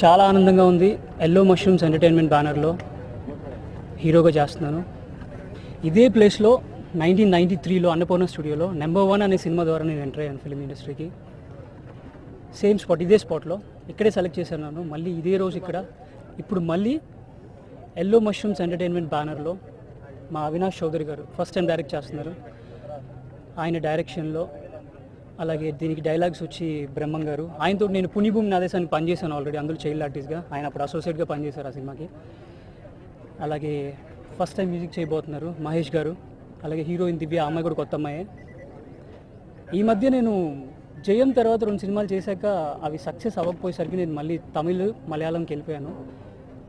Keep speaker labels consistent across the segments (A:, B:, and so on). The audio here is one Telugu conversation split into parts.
A: చాలా ఆనందంగా ఉంది. ఎల్లో మష్రూమ్స్ ఎంటర్టైన్మెంట్ బ్యానర్లో హీరోగా చేస్తున్నాను. ఇదే ప్లేస్లో 1993లో అన్నపూర్ణ స్టూడియోలో నెంబర్ 1 అనే సినిమా ద్వారా నేను ఎంటర్ అయ్యాను ఫిల్మ్ ఇండస్ట్రీకి. సేమ్ స్పాట్, ఇదే స్పాట్లో ఇక్కడే సెలెక్ట్ చేశాను నన్ను. మళ్ళీ ఇదే రోజు ఇక్కడ ఇప్పుడు మళ్ళీ ఎల్లో మష్రూమ్స్ ఎంటర్టైన్మెంట్ బ్యానర్లో మా అవినాష్ చౌదరి గారు ఫస్ట్ టైం డైరెక్ట్ చేస్తున్నారు. ఆయన డైరెక్షన్లో, అలాగే దీనికి డైలాగ్స్ వచ్చి బ్రహ్మం గారు. ఆయనతో నేను పుణ్యభూమి నాదేశానికి పనిచేశాను ఆల్రెడీ, అందులో చైల్డ్ ఆర్టిస్ట్గా. ఆయన అప్పుడు అసోసియేట్గా పనిచేశారు ఆ సినిమాకి. అలాగే ఫస్ట్ టైం మ్యూజిక్ చేయబోతున్నారు మహేష్ గారు. అలాగే హీరోయిన్ దివ్య, అమ్మాయి కూడా కొత్త అమ్మాయి. ఈ మధ్య నేను జయం తర్వాత 2 సినిమాలు చేశాక అవి సక్సెస్ అవ్వకపోయేసరికి నేను మళ్ళీ తమిళ్, మలయాళంకి వెళ్ళిపోయాను.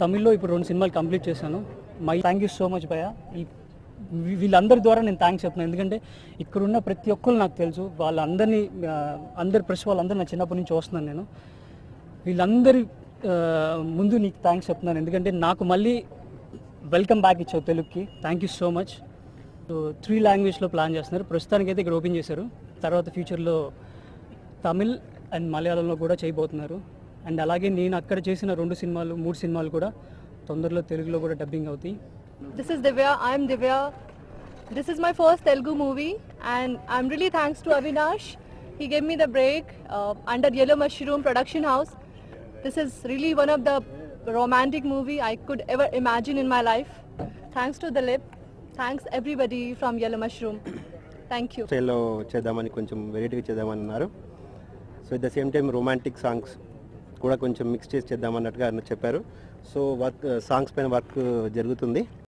A: తమిళ్లో ఇప్పుడు 2 సినిమాలు కంప్లీట్ చేశాను. థ్యాంక్ యూ సో మచ్ భయ్య. వీళ్ళందరి ద్వారా నేను థ్యాంక్స్ చెప్తున్నాను. ఎందుకంటే ఇక్కడున్న ప్రతి ఒక్కరు నాకు తెలుసు. వాళ్ళందరినీ, అందరి ప్రెస్ వాళ్ళందరూ నా చిన్నప్పటి నుంచి చూస్తున్నాను నేను. వీళ్ళందరి ముందు నీకు థ్యాంక్స్ చెప్తున్నాను. ఎందుకంటే నాకు మళ్ళీ వెల్కమ్ బ్యాక్ ఇచ్చావు తెలుగుకి. Thank you so much. 3 లాంగ్వేజ్లో ప్లాన్ చేస్తున్నారు. ప్రస్తుతానికి అయితే ఇక్కడ ఓపెన్ చేశారు. తర్వాత ఫ్యూచర్లో తమిళ్ అండ్ మలయాళంలో కూడా చేయబోతున్నారు. అండ్ అలాగే నేను అక్కడ చేసిన 2 సినిమాలు, 3 సినిమాలు కూడా తొందరలో తెలుగులో కూడా డబ్బింగ్ అవుతాయి.
B: This is Divya. I'm Divya. This is my first Telugu movie, and I'm really thanks to Avinash. He gave me the break under Yellow Mushroom Production House. This is really one of the romantic movie I could ever imagine in my life. Thanks to Dilip. Thanks everybody from Yellow Mushroom. Thank you.
C: స్టైల్లో చేద్దామని, కొంచెం వెరైటీగా చేద్దామని అన్నారు. So at the same time romantic songs కూడా కొంచెం మిక్స్ చేసి చేద్దామన్నట్టుగా చెప్పారు. సో సాంగ్స్ పైన వర్క్ జరుగుతుంది.